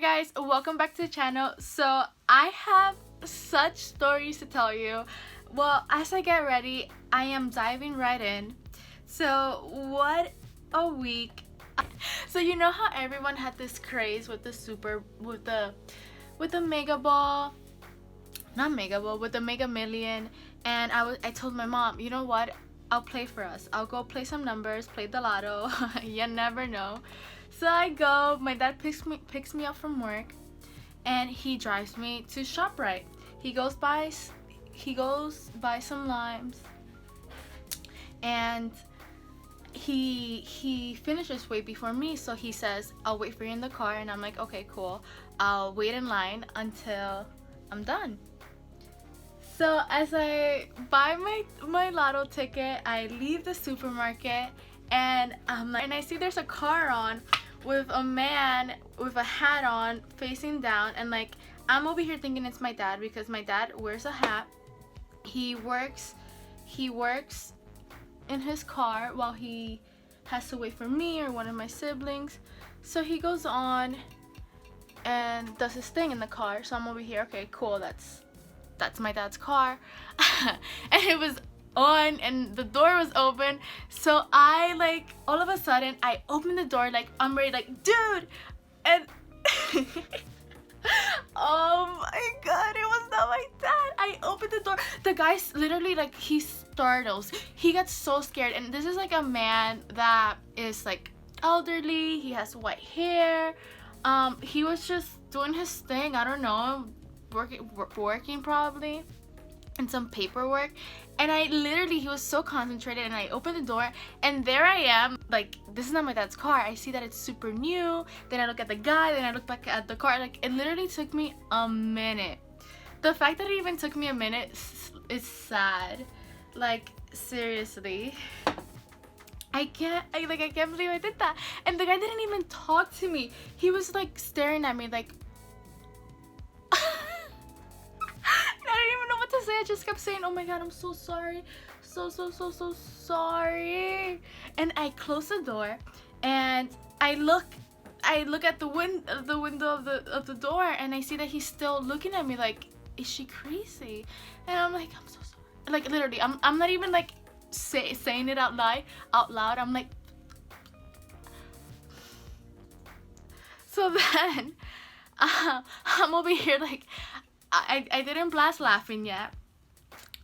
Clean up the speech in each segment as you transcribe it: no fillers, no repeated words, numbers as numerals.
guys, welcome back to the channel. So I have such stories to tell you. Well, as I get ready, I am diving right in. So what a week. So you know how everyone had this craze with the mega ball, not mega ball, with the Mega Million, and I told my mom, you know what, I'll play for us. I'll go play some numbers, play the lotto. You never know. So I go, my dad picks me up from work, and he drives me to ShopRite. He goes buy some limes, and he finishes way before me, so he says, I'll wait for you in the car, and I'm like, okay, cool. I'll wait in line until I'm done. So as I buy my lotto ticket, I leave the supermarket, and I see there's a car on with a man with a hat on facing down, and like I'm over here thinking it's my dad because my dad wears a hat. He works in his car while he has to wait for me or one of my siblings. So he goes on and does his thing in the car. So I'm over here, okay, cool, that's my dad's car. And it was on and the door was open, so I like all of a sudden I open the door, like I'm ready, like dude, and oh my god, it was not my dad. I opened the door, the guy's literally like, he startles, he gets so scared, and this is like a man that is like elderly, he has white hair, he was just doing his thing, I don't know, working probably and some paperwork, and he was so concentrated, and I opened the door and there I am, like this is not my dad's car. I see that it's super new, then I look at the guy, then I look back at the car, like it literally took me a minute. The fact that it even took me a minute is sad, like seriously. I can't believe I did that, and the guy didn't even talk to me. He was like staring at me like I just kept saying, oh my god, I'm so sorry, so sorry. And I close the door and I look at the window of the door, and I see that he's still looking at me like, is she crazy? And I'm like, I'm so sorry, like literally I'm not even like saying it out loud. I'm like, so then I'm over here like I didn't blast laughing yet.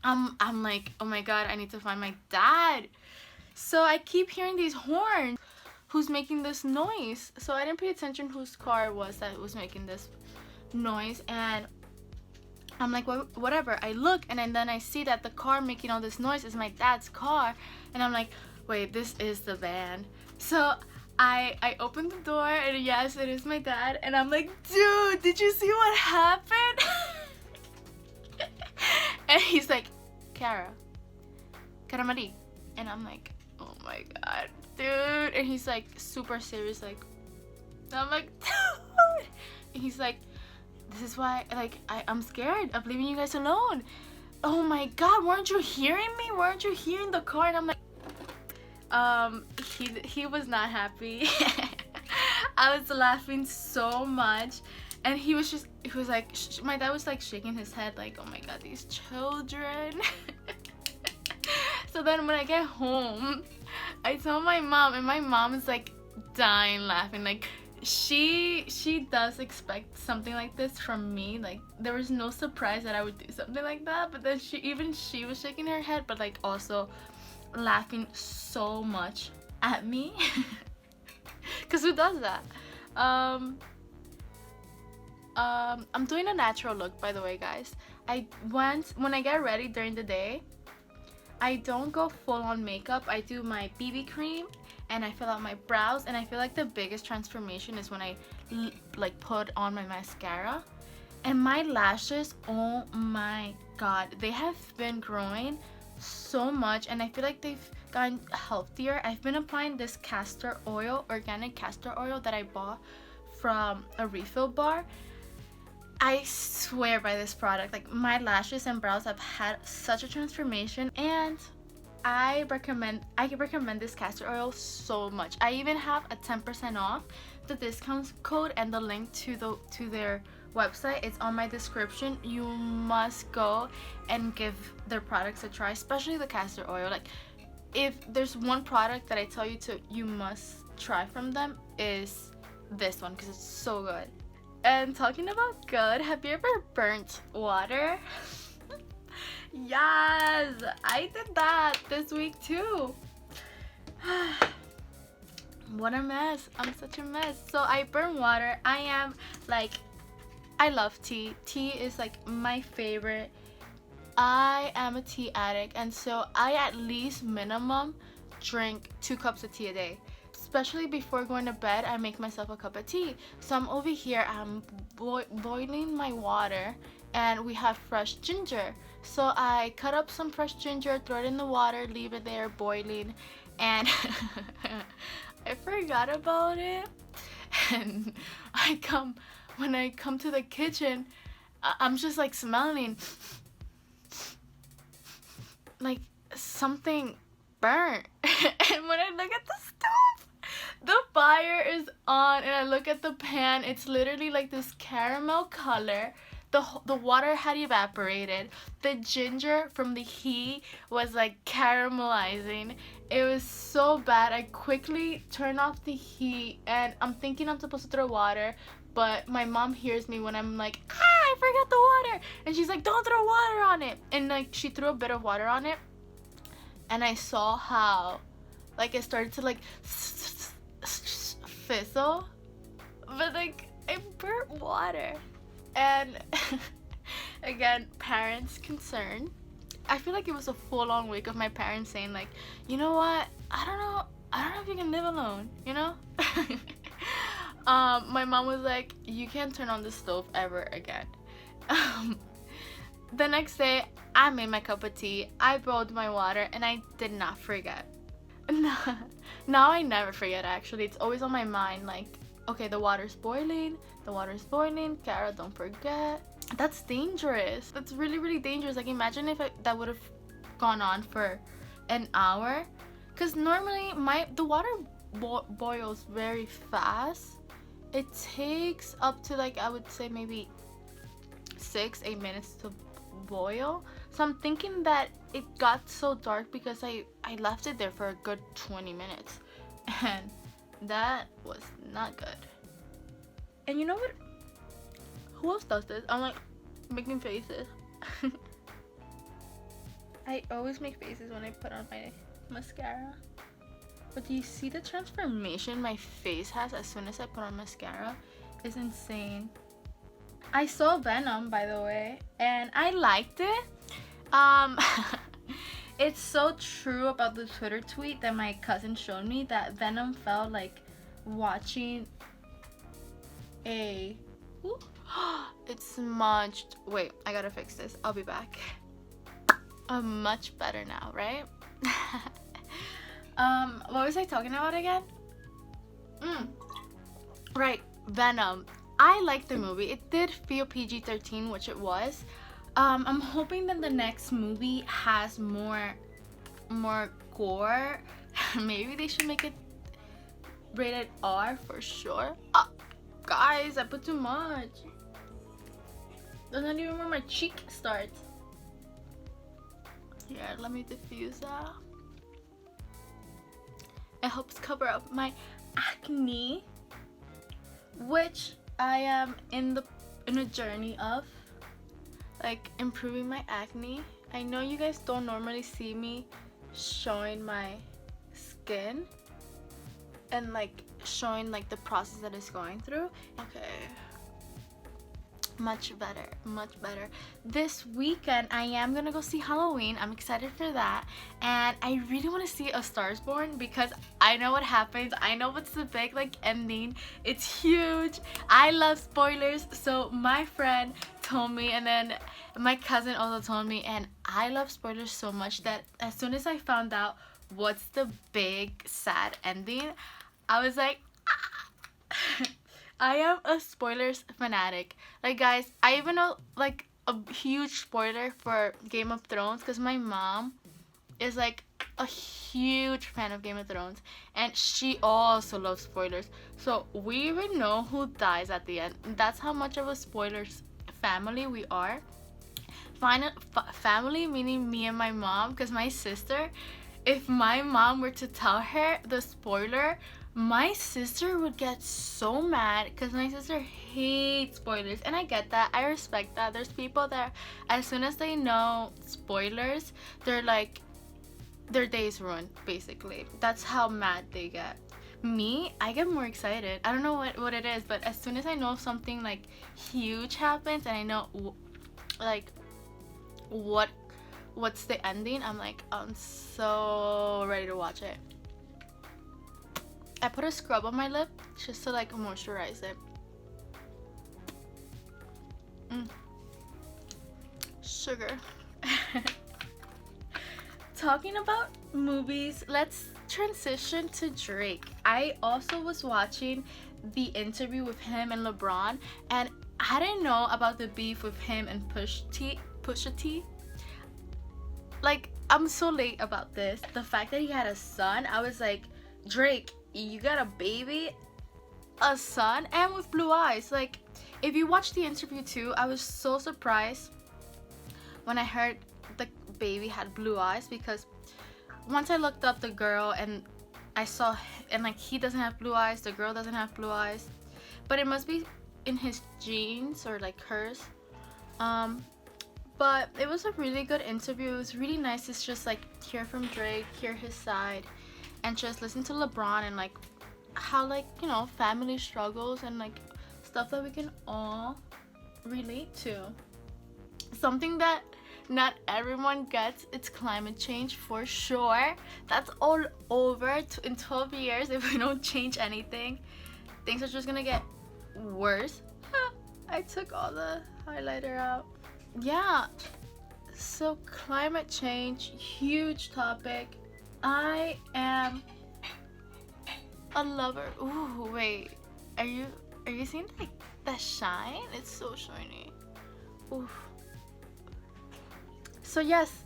I'm like, oh my god, I need to find my dad. So I keep hearing these horns. Who's making this noise? So I didn't pay attention whose car it was that was making this noise, and I'm like, well, whatever. I look, and then I see that the car making all this noise is my dad's car, and I'm like, wait, this is the van. So I opened the door, and yes, it is my dad, and I'm like, dude, did you see what happened? And he's like, Cara Marie, and I'm like, oh my god, dude. And he's like super serious, like, and I'm like, dude. And he's like, this is why, like, I'm scared of leaving you guys alone. Oh my god, weren't you hearing me? Weren't you hearing the car? And I'm like, he was not happy. I was laughing so much, and he was like, my dad was like shaking his head like, oh my god, these children. So then when I get home, I tell my mom, and my mom is like dying laughing. Like she does expect something like this from me. Like there was no surprise that I would do something like that, but then she was shaking her head, but like also laughing so much at me. Because who does that? I'm doing a natural look, by the way, guys. When I get ready during the day, I don't go full on makeup. I do my BB cream and I fill out my brows, and I feel like the biggest transformation is when I like put on my mascara. And my lashes, oh my god, they have been growing so much, and I feel like they've gotten healthier. I've been applying this castor oil, organic castor oil that I bought from a refill bar. I swear by this product, like my lashes and brows have had such a transformation, and I recommend this castor oil so much. I even have a 10% off. The discount code and the link to their website is on my description. You must go and give their products a try, especially the castor oil. Like, if there's one product that I tell you must try from them, is this one, because it's so good. And talking about good, have you ever burnt water? Yes, I did that this week too. What a mess. I'm such a mess. So I burn water. I love tea. Tea is like my favorite. I am a tea addict, and so I at least minimum drink 2 cups of tea a day. Especially before going to bed, I make myself a cup of tea. So I'm over here, I'm boiling my water, and we have fresh ginger. So I cut up some fresh ginger, throw it in the water, leave it there boiling, and I forgot about it. And when I come to the kitchen, I'm just like smelling like something burnt. And when I look at the stove, the fire is on, and I look at the pan, it's literally like this caramel color. The water had evaporated. The ginger from the heat was like caramelizing. It was so bad. I quickly turned off the heat, and I'm thinking I'm supposed to throw water, but my mom hears me when I'm like, I forgot the water, and she's like, don't throw water on it. And like, she threw a bit of water on it, and I saw how like it started to like fizzle, but like it burnt water. And again, parents' concern. I feel like it was a full-on week of my parents saying like, you know what, I don't know if you can live alone, you know. My mom was like, you can't turn on the stove ever again. The next day, I made my cup of tea, I boiled my water, and I did not forget. Now I never forget, actually. It's always on my mind, like, okay, the water's boiling, Cara, don't forget. That's dangerous. That's really, really dangerous. Like, imagine if that would have gone on for an hour. Because normally, the water boils very fast. It takes up to, like, I would say maybe 6-8 minutes to boil. So I'm thinking that it got so dark because I left it there for a good 20 minutes. And that was not good. And you know what? Who else does this? I'm like making faces. I always make faces when I put on my mascara. But do you see the transformation my face has as soon as I put on mascara? It's insane. I saw Venom, by the way, and I liked it. It's so true about the Twitter tweet that my cousin showed me, that Venom felt like watching it's smudged. Wait, I gotta fix this. I'll be back. I'm much better now, right? What was I talking about again? Right, Venom. I liked the movie. It did feel PG-13, which it was. I'm hoping that the next movie has more gore. Maybe they should make it rated R for sure. Guys, I put too much. That's not even where my cheek starts. Here, let me diffuse that. It helps cover up my acne, which I am in a journey of, like, improving my acne. I know you guys don't normally see me showing my skin and like showing like the process that it's going through. Okay, much better. This weekend I am gonna go see Halloween. I'm excited for that, and I really want to see A Star Is Born because I know what happens. I know what's the big like ending. It's huge. I love spoilers, so my friend told me, and then my cousin also told me, and I love spoilers so much that as soon as I found out what's the big sad ending, I was like, I am a spoilers fanatic. Like, guys, I even know like a huge spoiler for Game of Thrones because my mom is like a huge fan of Game of Thrones, and she also loves spoilers. So we even know who dies at the end. That's how much of a spoilers family we are. Family meaning me and my mom, because my sister, if my mom were to tell her the spoiler, my sister would get so mad because my sister hates spoilers. And I get that, I respect that. There's people that as soon as they know spoilers, they're like, their day is ruined, basically. That's how mad they get. Me, I get more excited. I don't know what it is, but as soon as I know something like huge happens and I know like what's the ending, I'm like, I'm so ready to watch it. I put a scrub on my lip just to like moisturize it. Sugar. Talking about movies, let's transition to Drake. I also was watching the interview with him and LeBron, and I didn't know about the beef with him and Pusha T. Like, I'm so late about this. The fact that he had a son, I was like, Drake, you got a baby, a son, and with blue eyes. Like, if you watch the interview too, I was so surprised when I heard the baby had blue eyes, because once I looked up the girl and I saw, and like, he doesn't have blue eyes, the girl doesn't have blue eyes, but it must be in his genes or like hers. But it was a really good interview. It was really nice to just like hear from Drake, hear his side, and just listen to LeBron and like how, like, you know, family struggles and like stuff that we can all relate to. Something that not everyone gets, it's climate change for sure. That's all over in 12 years. If we don't change anything, things are just gonna get worse. I took all the highlighter out. Yeah, so climate change, huge topic. I am a lover. Ooh, wait, are you seeing like the shine? It's so shiny. Ooh. So yes,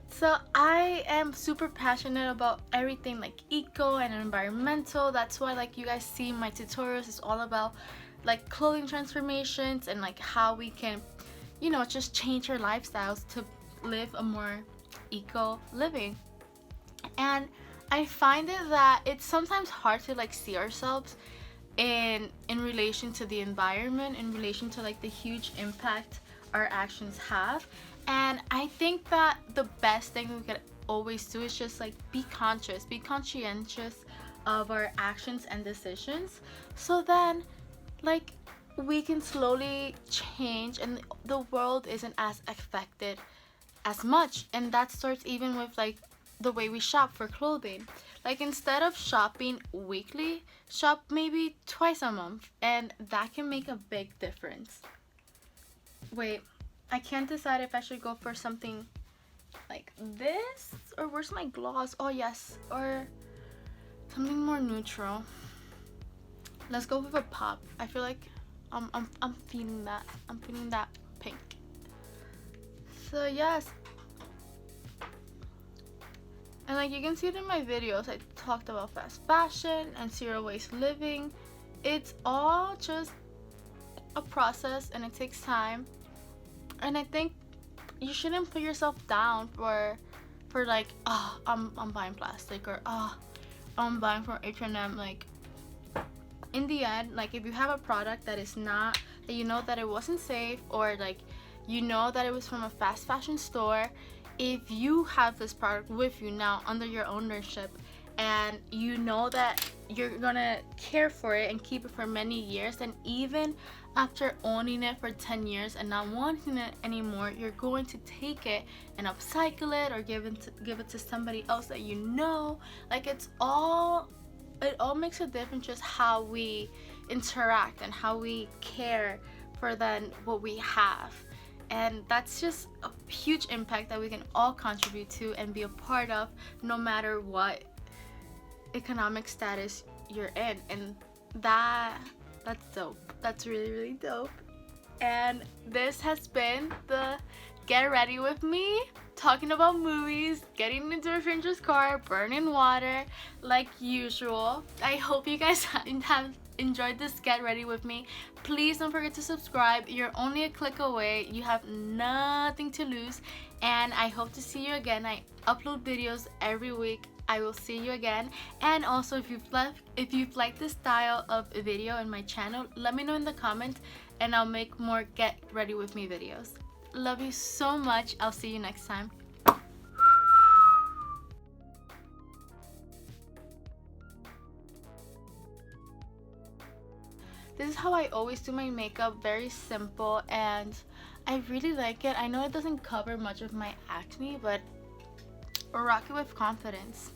so I am super passionate about everything like eco and environmental. That's why, like, you guys see my tutorials is all about like clothing transformations and like how we can, you know, just change our lifestyles to live a more eco living. And I find it that it's sometimes hard to like see ourselves in relation to the environment, in relation to like the huge impact our actions have. And I think that the best thing we could always do is just like be conscious, be conscientious of our actions and decisions, so then like we can slowly change and the world isn't as affected as much. And that starts even with like the way we shop for clothing. Like, instead of shopping weekly, shop maybe twice a month, and that can make a big difference. Wait, I can't decide if I should go for something like this, or where's my gloss? Oh yes, or something more neutral. Let's go with a pop. I feel like I'm feeling that. I'm feeling that pink. So yes. And like you can see it in my videos, I talked about fast fashion and zero waste living. It's all just a process and it takes time. And I think you shouldn't put yourself down for like, oh, I'm buying plastic, or oh, I'm buying from H&M. Like, in the end, like, if you have a product that is not, that you know that it wasn't safe, or like you know that it was from a fast fashion store, if you have this product with you now under your ownership and you know that you're gonna care for it and keep it for many years, and even after owning it for 10 years and not wanting it anymore, you're going to take it and upcycle it or give it to somebody else that you know. Like, it all makes a difference, just how we interact and how we care for then what we have. And that's just a huge impact that we can all contribute to and be a part of, no matter what economic status you're in. And that's dope. That's really, really dope. And this has been the Get Ready With Me talking about movies, getting into a stranger's car, burning water, like usual. I hope you guys have enjoyed this Get Ready with me. Please don't forget to subscribe. You're only a click away. You have nothing to lose. And I hope to see you again. I upload videos every week. I will see you again. And also, if you've liked this style of video in my channel, let me know in the comments and I'll make more Get Ready with me videos. Love you so much. I'll see you next time. This is how I always do my makeup, very simple, and I really like it. I know it doesn't cover much of my acne, but rock it with confidence.